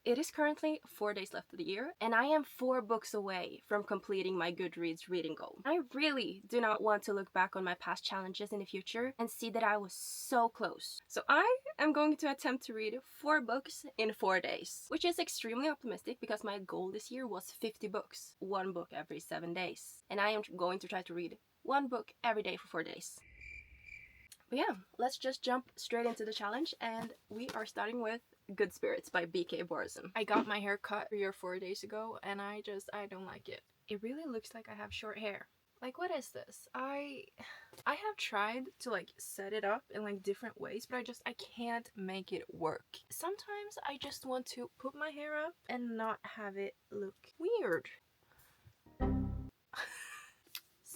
It is currently 4 days left of the year, and I am 4 books away from completing my Goodreads reading goal. I really do not want to look back on my past challenges in the future and see that I was so close. So I am going to attempt to read 4 books in 4 days, which is extremely optimistic because my goal this year was 50 books, 1 book every 7 days. And I am going to try to read 1 book every day for 4 days. But yeah, let's just jump straight into the challenge, and we are starting with Good Spirits by B.K. Borson. I got my hair cut 3 or 4 days ago, and I don't like it. It really looks like I have short hair. Like, what is this? I have tried to like set it up in like different ways, but I can't make it work. Sometimes I just want to put my hair up and not have it look weird.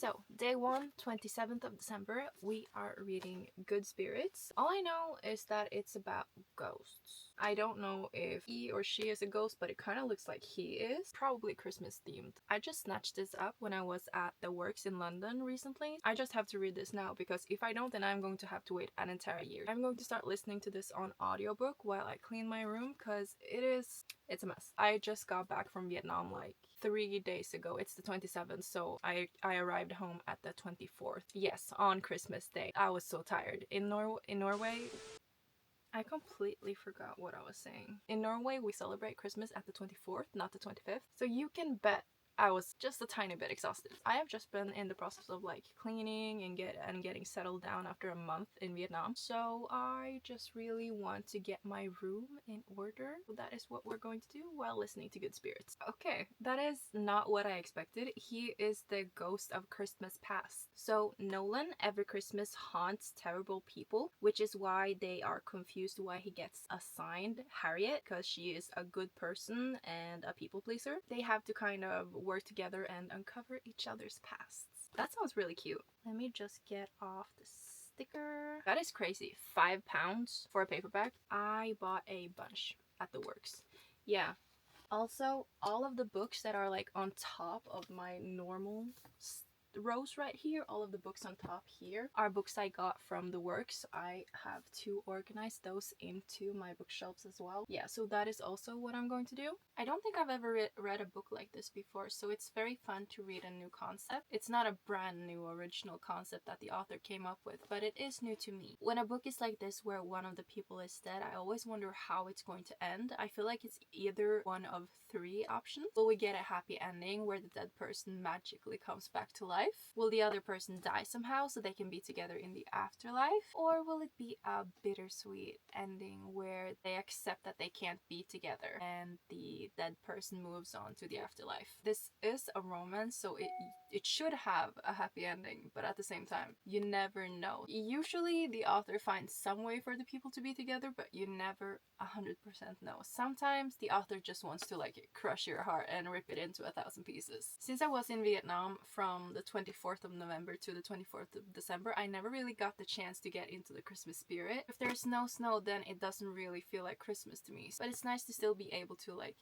So, day 1, 27th of December, we are reading Good Spirits. All I know is that it's about ghosts. I don't know if he or she is a ghost, but it kind of looks like he is. Probably Christmas themed. I just snatched this up when I was at the Works in London recently. I just have to read this now because if I don't, then I'm going to have to wait an entire year. I'm going to start listening to this on audiobook while I clean my room because it's a mess. I just got back from Vietnam like 3 days ago. It's the 27th, so I arrived home at the 24th. Yes, on Christmas Day. I was so tired. In Norway, I completely forgot what I was saying. In Norway, we celebrate Christmas at the 24th, not the 25th. So you can bet I was just a tiny bit exhausted. I have just been in the process of like cleaning and getting settled down after a month in Vietnam. So I just really want to get my room in order. So that is what we're going to do while listening to Good Spirits. Okay, that is not what I expected. He is the ghost of Christmas past. So Nolan every Christmas haunts terrible people, which is why they are confused why he gets assigned Harriet, because she is a good person and a people pleaser. They have to kind of work together and uncover each other's pasts. That sounds really cute. Let me just get off the sticker. That is crazy. £5 for a paperback. I bought a bunch at the Works. Yeah. Also, all of the books that are like on top of my normal rows right here, all of the books on top here are books I got from the Works. I have to organize those into my bookshelves as well. Yeah, so that is also what I'm going to do. I don't think I've ever read a book like this before, so it's very fun to read a new concept. It's not a brand new original concept that the author came up with, but it is new to me. When a book is like this where one of the people is dead, I always wonder how it's going to end. I feel like it's either one of 3 options. Will we get a happy ending where the dead person magically comes back to life? Will the other person die somehow so they can be together in the afterlife? Or will it be a bittersweet ending where they accept that they can't be together and the dead person moves on to the afterlife? This is a romance, so it should have a happy ending, but at the same time, you never know. Usually the author finds some way for the people to be together, but you never 100% know. Sometimes the author just wants to like crush your heart and rip it into 1,000 pieces. Since I was in Vietnam from the 24th of November to the 24th of December, I never really got the chance to get into the Christmas spirit. If there's no snow, then it doesn't really feel like Christmas to me. But it's nice to still be able to like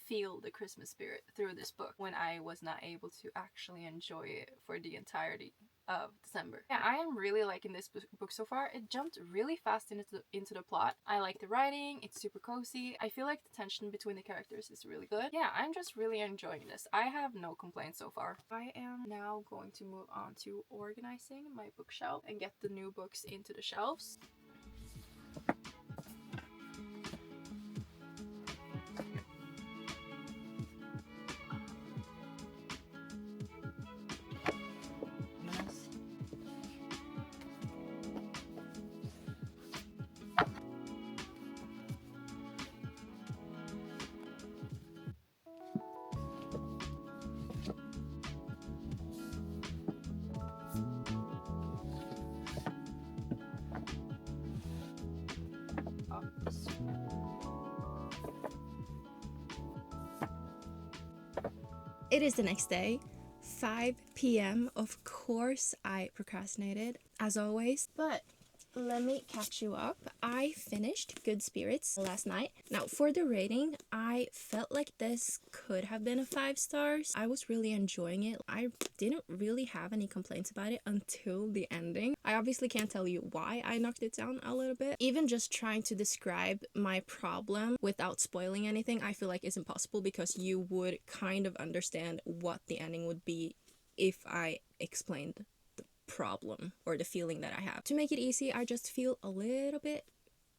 feel the Christmas spirit through this book when I was not able to actually enjoy it for the entirety of December. Yeah, I am really liking this book so far. It jumped really fast into the plot. I like the writing, it's super cozy. I feel like the tension between the characters is really good. Yeah, I'm just really enjoying this. I have no complaints so far. I am now going to move on to organizing my bookshelf and get the new books into the shelves. It is the next day, 5 p.m. Of course, I procrastinated, as always, but let me catch you up. I finished Good Spirits last night. Now, for the rating, I felt like this could have been a 5 stars. I was really enjoying it. I didn't really have any complaints about it until the ending. I obviously can't tell you why I knocked it down a little bit. Even just trying to describe my problem without spoiling anything, I feel like is impossible, because you would kind of understand what the ending would be if I explained problem or the feeling that I have. To make it easy, I just feel a little bit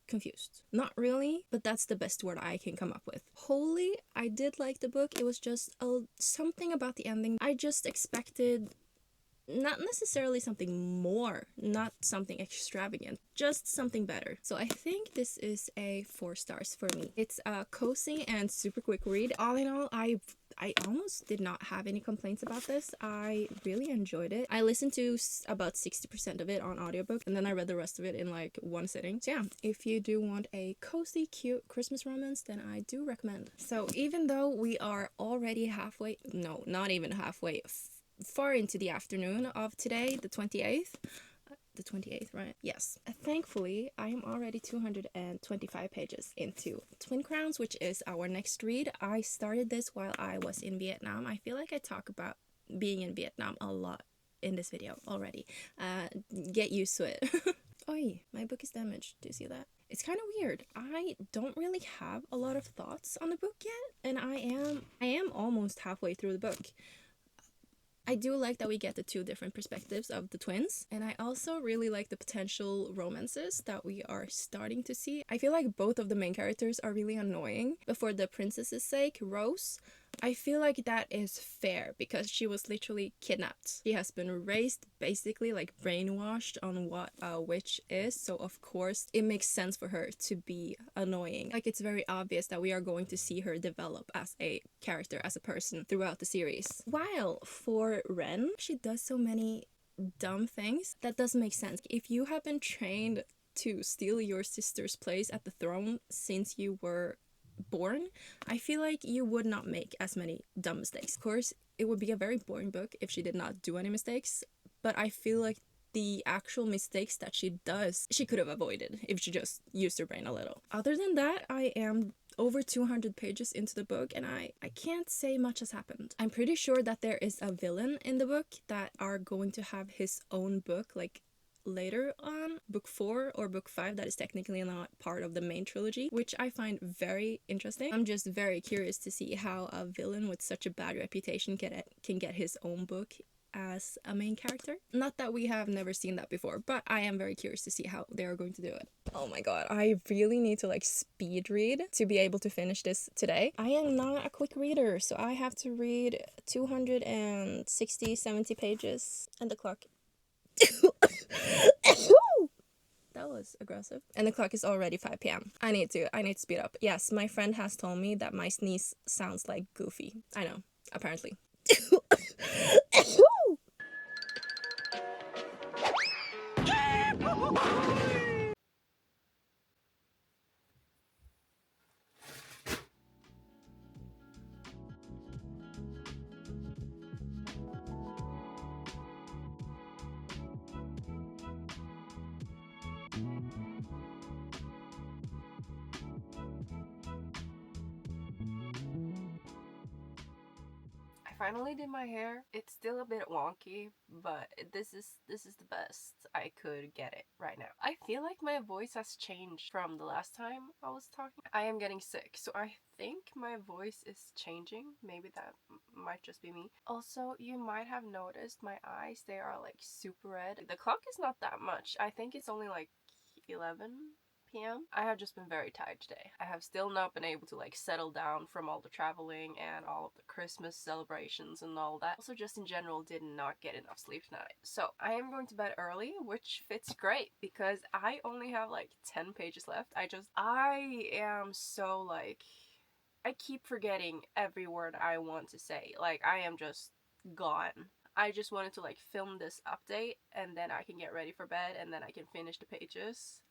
confused. Not really, but that's the best word I can come up with. Wholly, I did like the book. It was just something about the ending. I just expected not necessarily something more, not something extravagant, just something better. So I think this is a 4 stars for me. It's a cozy and super quick read. All in all, I almost did not have any complaints about this. I really enjoyed it. I listened to about 60% of it on audiobook, and then I read the rest of it in like one sitting. So yeah, if you do want a cozy, cute Christmas romance, then I do recommend. So even though we are already halfway, no, not even halfway, far into the afternoon of today, the 28th, the 28th, right? Yes. Thankfully, I am already 225 pages into Twin Crowns, which is our next read. I started this while I was in Vietnam. I feel like I talk about being in Vietnam a lot in this video already. Get used to it. Oi, my book is damaged. Do you see that? It's kind of weird. I don't really have a lot of thoughts on the book yet, and I am almost halfway through the book. I do like that we get the 2 different perspectives of the twins, and I also really like the potential romances that we are starting to see. I feel like both of the main characters are really annoying, but for the princess's sake, Rose, I feel like that is fair, because she was literally kidnapped. She has been raised basically like brainwashed on what a witch is, so of course it makes sense for her to be annoying. Like, it's very obvious that we are going to see her develop as a character, as a person throughout the series. While for Ren, she does so many dumb things that doesn't make sense. If you have been trained to steal your sister's place at the throne since you were born, I feel like you would not make as many dumb mistakes. Of course, it would be a very boring book if she did not do any mistakes, but I feel like the actual mistakes that she does, she could have avoided if she just used her brain a little. Other than that, I am over 200 pages into the book, and I can't say much has happened. I'm pretty sure that there is a villain in the book that are going to have his own book, like later on, book 4 or book 5, that is technically not part of the main trilogy, which I find very interesting. I'm just very curious to see how a villain with such a bad reputation can get his own book as a main character. Not that we have never seen that before, but I am very curious to see how they are going to do it. Oh my god, I really need to like speed read to be able to finish this today. I am not a quick reader, so I have to read 260-70 pages, and the clock that was aggressive. And the clock is already 5 p.m. I need to speed up. Yes, my friend has told me that my sneeze sounds like Goofy. I know, apparently. Finally did my hair. It's still a bit wonky, but this is the best I could get it right now. I feel like my voice has changed from the last time I was talking. I am getting sick, so I think my voice is changing. Maybe that might just be me. Also, you might have noticed my eyes, they are like super red. The clock is not that much. I think it's only like 11 p.m. I have just been very tired today. I have still not been able to like settle down from all the traveling and all of the Christmas celebrations and all that. Also, just in general, did not get enough sleep tonight. So I am going to bed early, which fits great because I only have like 10 pages left. I am so like, I keep forgetting every word I want to say. Like, I am just gone. I just wanted to like film this update and then I can get ready for bed and then I can finish the pages.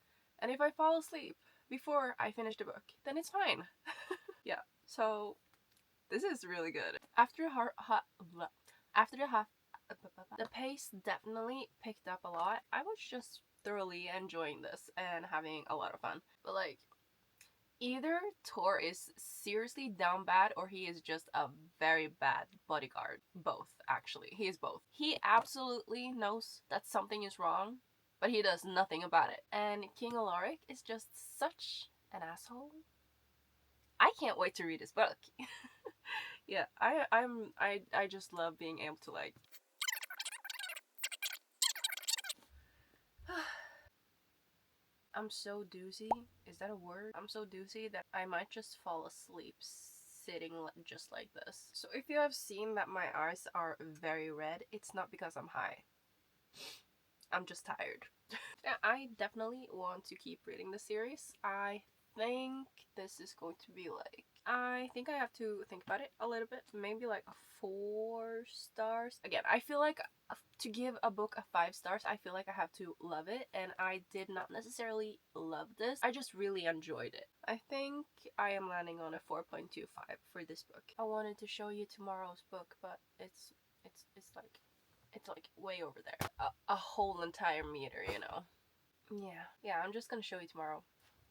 And if I fall asleep before I finish the book, then it's fine. Yeah, so this is really good. The pace definitely picked up a lot. I was just thoroughly enjoying this and having a lot of fun. But like, either Tor is seriously down bad or he is just a very bad bodyguard. Both, actually. He is both. He absolutely knows that something is wrong, but he does nothing about it. And King Alaric is just such an asshole. I can't wait to read his book. Yeah, I just love being able to like I'm so doozy. Is that a word? I'm so doozy that I might just fall asleep sitting just like this. So if you have seen that my eyes are very red, it's not because I'm high. I'm just tired. Yeah, I definitely want to keep reading the series. I think this is going to be like, I think I have to think about it a little bit. Maybe like 4 stars. Again, I feel like to give a book a 5 stars, I feel like I have to love it, and I did not necessarily love this. I just really enjoyed it. I think I am landing on a 4.25 for this book. I wanted to show you tomorrow's book, but it's like way over there. A whole entire meter, you know. Yeah, I'm just gonna show you tomorrow.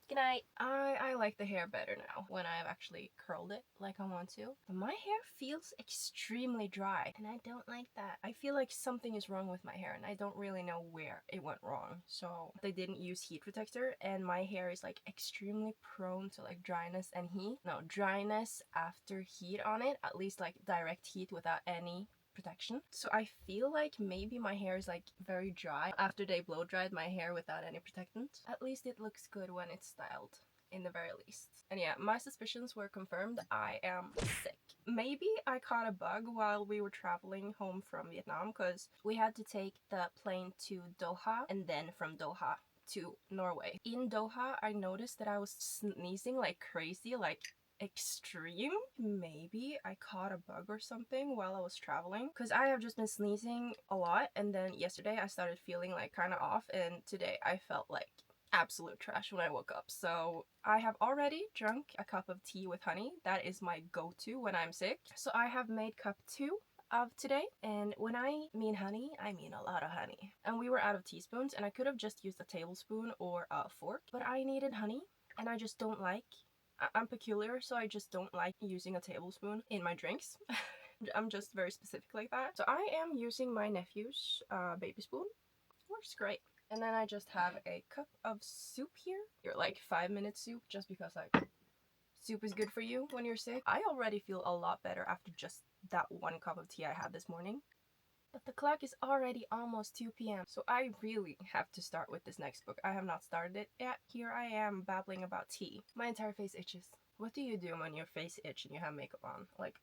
Good night. I like the hair better now when I've actually curled it like I want to. But my hair feels extremely dry, and I don't like that. I feel like something is wrong with my hair, and I don't really know where it went wrong. So they didn't use heat protector, and my hair is like extremely prone to like dryness and heat. No, dryness after heat on it, at least like direct heat without any protection. So I feel like maybe my hair is like very dry after they blow dried my hair without any protectant. At least it looks good when it's styled, in the very least. And yeah, my suspicions were confirmed. I am sick. Maybe I caught a bug while we were traveling home from Vietnam, because we had to take the plane to Doha and then from Doha to Norway. In Doha, I noticed that I was sneezing like crazy, like extreme. Maybe I caught a bug or something while I was traveling, because I have just been sneezing a lot, and then yesterday I started feeling like kind of off, and today I felt like absolute trash when I woke up. So I have already drunk a cup of tea with honey. That is my go-to when I'm sick. So I have made cup 2 of today, and when I mean honey, I mean a lot of honey. And we were out of teaspoons, and I could have just used a tablespoon or a fork, but I needed honey, and I just don't like, I'm peculiar, so I just don't like using a tablespoon in my drinks. I'm just very specific like that. So I am using my nephew's baby spoon. Works great. And then I just have a cup of soup here. You're like 5-minute soup, just because like soup is good for you when you're sick. I already feel a lot better after just that 1 cup of tea I had this morning. But the clock is already almost 2 p.m. So I really have to start with this next book. I have not started it yet. Here I am babbling about tea. My entire face itches. What do you do when your face itches and you have makeup on? Like,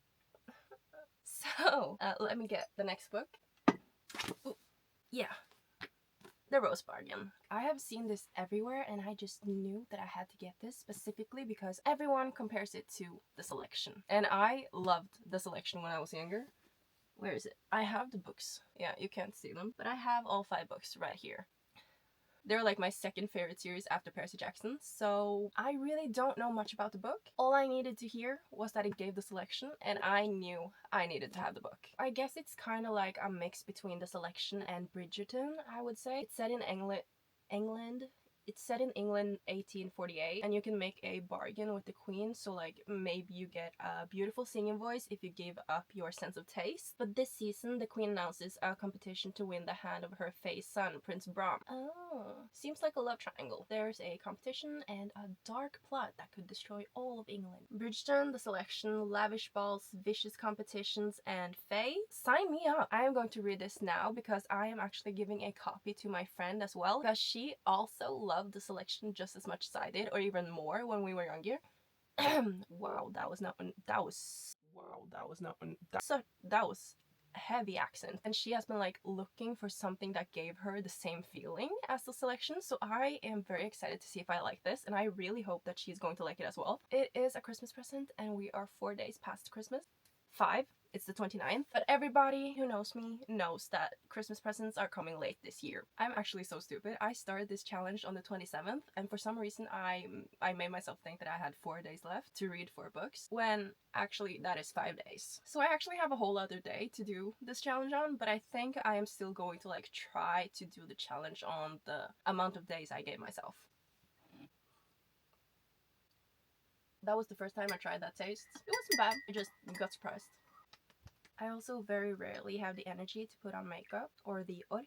so, let me get the next book. Ooh, yeah. The Rose Bargain. I have seen this everywhere, and I just knew that I had to get this specifically because everyone compares it to The Selection. And I loved The Selection when I was younger. Where is it? I have the books. Yeah, you can't see them. But I have all 5 books right here. They're like my second favorite series after Percy Jackson, so I really don't know much about the book. All I needed to hear was that it gave The Selection, and I knew I needed to have the book. I guess it's kind of like a mix between The Selection and Bridgerton, I would say. It's set in England. It's set in England 1848, and you can make a bargain with the queen, so like maybe you get a beautiful singing voice if you give up your sense of taste. But this season the queen announces a competition to win the hand of her fae son, Prince Bram. Oh, seems like a love triangle. There's a competition and a dark plot that could destroy all of England. Bridgerton, The Selection, lavish balls, vicious competitions, and fae? Sign me up! I am going to read this now because I am actually giving a copy to my friend as well, because she also loved The Selection just as much as I did, or even more when we were younger. Wow, that was a heavy accent. And she has been like looking for something that gave her the same feeling as The Selection, so I am very excited to see if I like this, and I really hope that she's going to like it as well. It is a Christmas present, and we are 4 days past Christmas. 5. It's the 29th, but everybody who knows me knows that Christmas presents are coming late this year. I'm actually so stupid. I started this challenge on the 27th, and for some reason I made myself think that I had 4 days left to read 4 books, when actually that is 5 days. So I actually have a whole other day to do this challenge on, but I think I am still going to like try to do the challenge on the amount of days I gave myself. That was the first time I tried that taste. It wasn't bad. I just got surprised. I also very rarely have the energy to put on makeup, or the ork,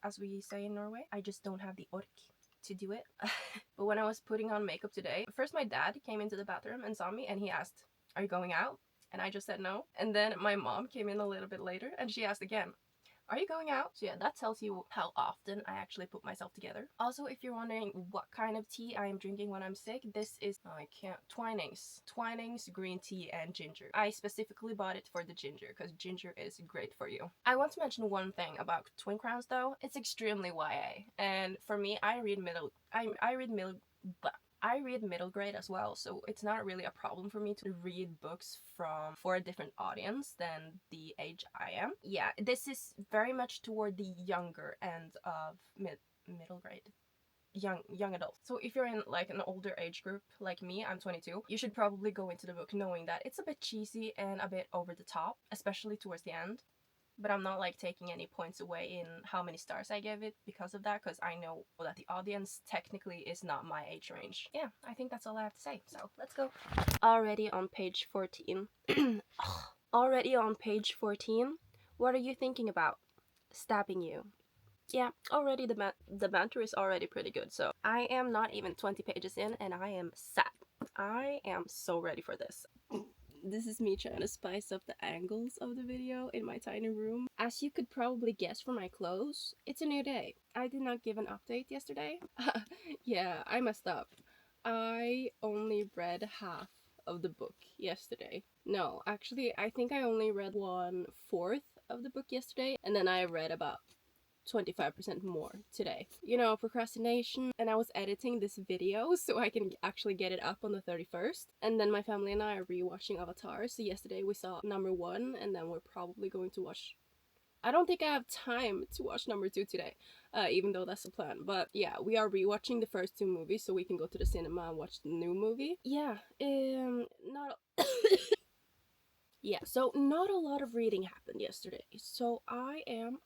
as we say in Norway. I just don't have the ork to do it. But when I was putting on makeup today, first my dad came into the bathroom and saw me and he asked, "Are you going out?" And I just said no. And then my mom came in a little bit later and she asked again, "Are you going out?" So yeah, that tells you how often I actually put myself together. Also, if you're wondering what kind of tea I am drinking when I'm sick, this is, Twinings green tea and ginger. I specifically bought it for the ginger because ginger is great for you. I want to mention one thing about Twin Crowns though. It's extremely YA, and for me, I read middle grade as well, so it's not really a problem for me to read books for a different audience than the age I am. Yeah, this is very much toward the younger end of middle grade. Young adult. So if you're in like an older age group like me, I'm 22, you should probably go into the book knowing that it's a bit cheesy and a bit over the top, especially towards the end. But I'm not like taking any points away in how many stars I give it because of that, because I know that the audience technically is not my age range. Yeah, I think that's all I have to say, so let's go. Already on page 14. Already on page 14. What are you thinking about? Stabbing you. Yeah, already the banter is already pretty good, so I am not even 20 pages in and I am sad. I am so ready for this. This is me trying to spice up the angles of the video in my tiny room. As you could probably guess from my clothes, it's a new day. I did not give an update yesterday. Yeah, I messed up. I only read half of the book yesterday. No, actually, I think I only read 1/4 of the book yesterday, and then I read about 25% more today. You know, procrastination, and I was editing this video so I can actually get it up on the 31st. And then my family and I are rewatching Avatar, so yesterday we saw number 1, and then we're probably going to watch... I don't think I have time to watch number 2 today, even though that's the plan. But yeah, we are rewatching the first 2 movies so we can go to the cinema and watch the new movie. Yeah, not... Yeah, so not a lot of reading happened yesterday, so I am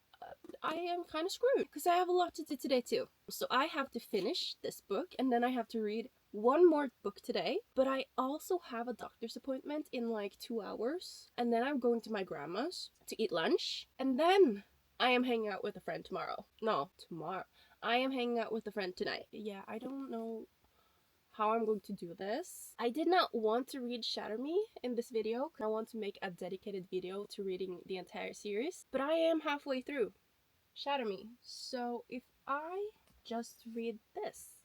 kind of screwed because I have a lot to do today too. So I have to finish this book and then I have to read 1 more book today, but I also have a doctor's appointment in like 2 hours, and then I'm going to my grandma's to eat lunch, and then I am hanging out with a friend tomorrow. No, tomorrow. I am hanging out with a friend tonight. Yeah, I don't know how I'm going to do this. I did not want to read Shatter Me in this video. I want to make a dedicated video to reading the entire series, but I am halfway through Shatter Me. So if I just read this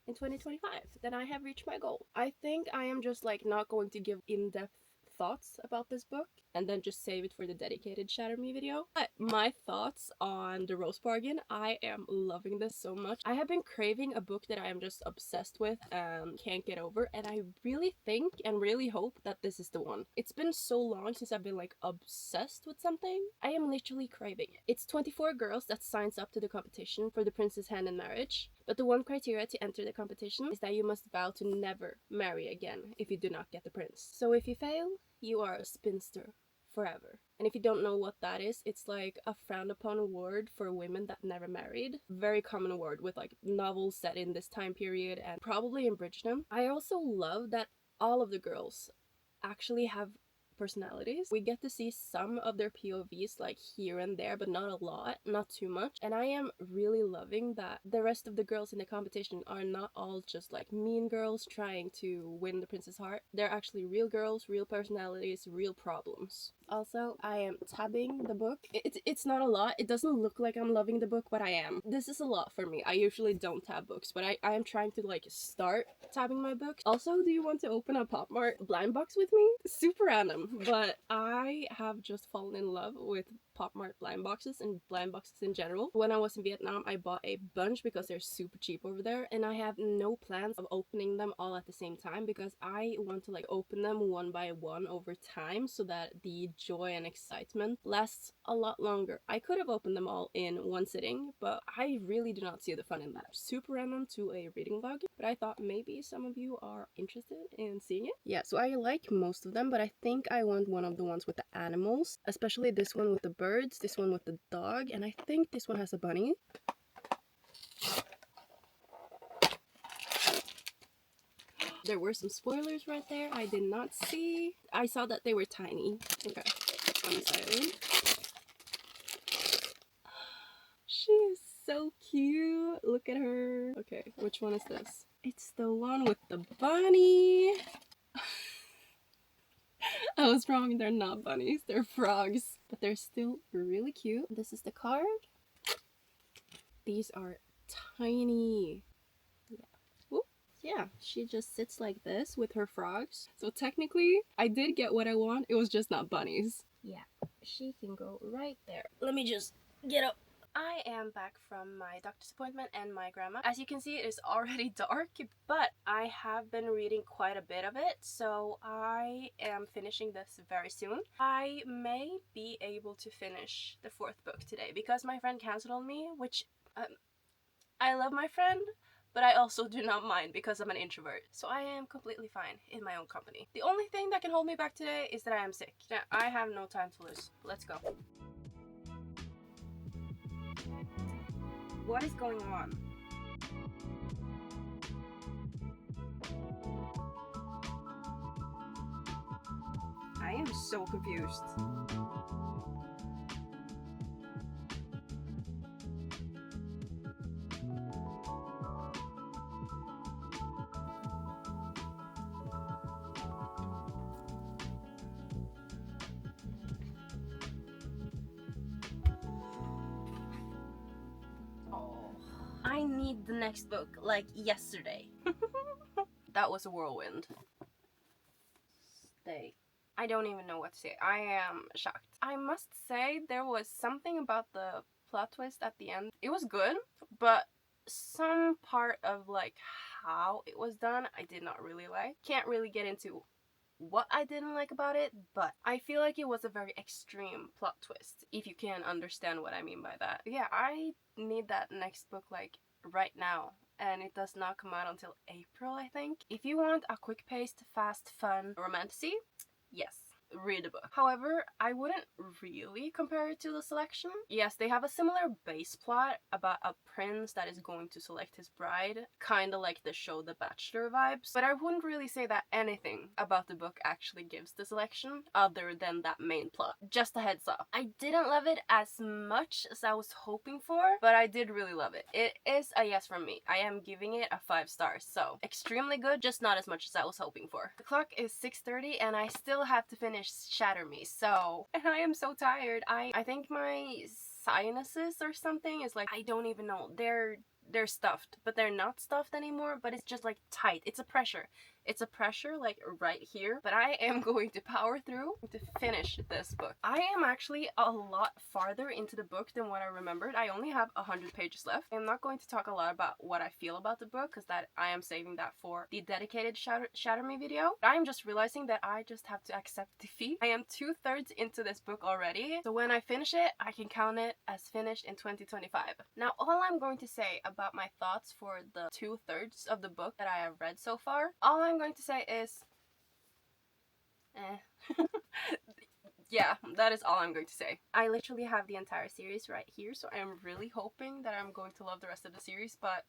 in 2025, then I have reached my goal. I think I am just like not going to give in-depth thoughts about this book and then just save it for the dedicated Shatter Me video. But my thoughts on The Rose Bargain, I am loving this so much. I have been craving a book that I am just obsessed with and can't get over, and I really think and really hope that this is the one. It's been so long since I've been like obsessed with something. I am literally craving it. It's 24 girls that signs up to the competition for the prince's hand in marriage, but the one criteria to enter the competition is that you must vow to never marry again if you do not get the prince. So if you fail, you are a spinster forever. And if you don't know what that is, it's like a frowned upon award for women that never married. Very common award with like novels set in this time period and probably in Bridgerton. I also love that all of the girls actually have personalities. We get to see some of their POVs like here and there, but not a lot, not too much. And I am really loving that the rest of the girls in the competition are not all just like mean girls trying to win the prince's heart. They're actually real girls, real personalities, real problems. Also, I am tabbing the book. It's not a lot. It doesn't look like I'm loving the book, but I am. This is a lot for me. I usually don't tab books, but I am trying to like start tabbing my books. Also, do you want to open a Pop Mart blind box with me? Super random, but I have just fallen in love with Pop Mart blind boxes and blind boxes in general. When I was in Vietnam, I bought a bunch because they're super cheap over there, and I have no plans of opening them all at the same time because I want to like open them one by one over time so that the joy and excitement lasts a lot longer. I could have opened them all in one sitting, but I really do not see the fun in that. Super random to a reading vlog, but I thought maybe some of you are interested in seeing it. Yeah, so I like most of them, but I think I want one of the ones with the animals, especially this one with the birds, this one with the dog, and I think this one has a bunny. There were some spoilers right there I did not see. I saw that they were tiny. Okay, I'm excited. She is so cute. Look at her. Okay, which one is this? It's the one with the bunny. I was wrong, they're not bunnies, they're frogs. But they're still really cute. This is the card. These are tiny. Yeah, she just sits like this with her frogs. So technically, I did get what I want. It was just not bunnies. Yeah, she can go right there. Let me just get up. I am back from my doctor's appointment and my grandma. As you can see, it is already dark, but I have been reading quite a bit of it, so I am finishing this very soon. I may be able to finish the 4th book today because my friend canceled on me, which I love my friend, but I also do not mind because I'm an introvert. So I am completely fine in my own company. The only thing that can hold me back today is that I am sick. Now, I have no time to lose. Let's go. What is going on? I am so confused. I need the next book, like yesterday. That was a whirlwind. Stay. I don't even know what to say. I am shocked. I must say there was something about the plot twist at the end. It was good, but some part of like how it was done I did not really like. Can't really get into what I didn't like about it, but I feel like it was a very extreme plot twist, if you can understand what I mean by that. Yeah, I need that next book like right now, and it does not come out until April, I think. If you want a quick-paced, fast, fun romantasy, yes, read the book. However, I wouldn't really compare it to The Selection. Yes, they have a similar base plot about a prince that is going to select his bride, kind of like the show The Bachelor vibes, but I wouldn't really say that anything about the book actually gives The Selection other than that main plot. Just a heads up. I didn't love it as much as I was hoping for, but I did really love it. It is a yes from me. I am giving it a 5 stars, so extremely good, just not as much as I was hoping for. The clock is 6:30 and I still have to finish Shatter Me, so, and I am so tired. I think my sinuses or something is like, I don't even know, they're stuffed, but they're not stuffed anymore, but it's just like tight. It's a pressure like right here, but I am going to power through to finish this book. I am actually a lot farther into the book than what I remembered. I only have 100 pages left. I'm not going to talk a lot about what I feel about the book because that I am saving that for the dedicated Shatter Me video. I am just realizing that I just have to accept defeat. I am 2/3 into this book already, so when I finish it, I can count it as finished in 2025. Now, all I'm going to say about my thoughts for the 2/3 of the book that I have read so far, all I'm going to say is yeah, that is all I'm going to say. I literally have the entire series right here, so I'm really hoping that I'm going to love the rest of the series, but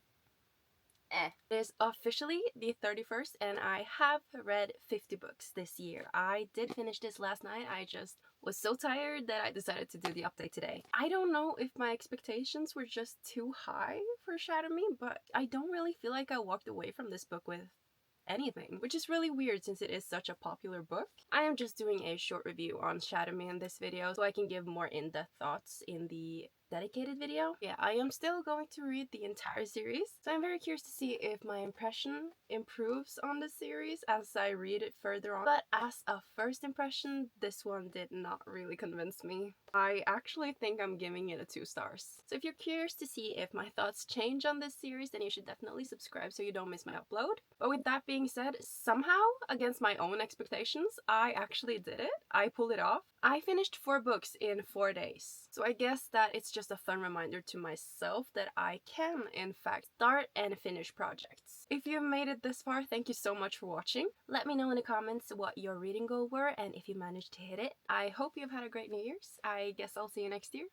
It is officially the 31st and I have read 50 books this year. I did finish this last night. I just was so tired that I decided to do the update today. I don't know if my expectations were just too high for Shatter Me, but I don't really feel like I walked away from this book with anything, which is really weird since it is such a popular book. I am just doing a short review on Shatter Me in this video so I can give more in-depth thoughts in the dedicated video. Yeah, I am still going to read the entire series, so I'm very curious to see if my impression improves on the series as I read it further on. But as a first impression, this one did not really convince me. I actually think I'm giving it a 2 stars. So if you're curious to see if my thoughts change on this series, then you should definitely subscribe so you don't miss my upload. But with that being said, somehow, against my own expectations, I actually did it. I pulled it off. I finished 4 books in 4 days. So I guess that it's just a fun reminder to myself that I can, in fact, start and finish projects. If you've made it this far, thank you so much for watching. Let me know in the comments what your reading goal were and if you managed to hit it. I hope you've had a great New Year's. I guess I'll see you next year.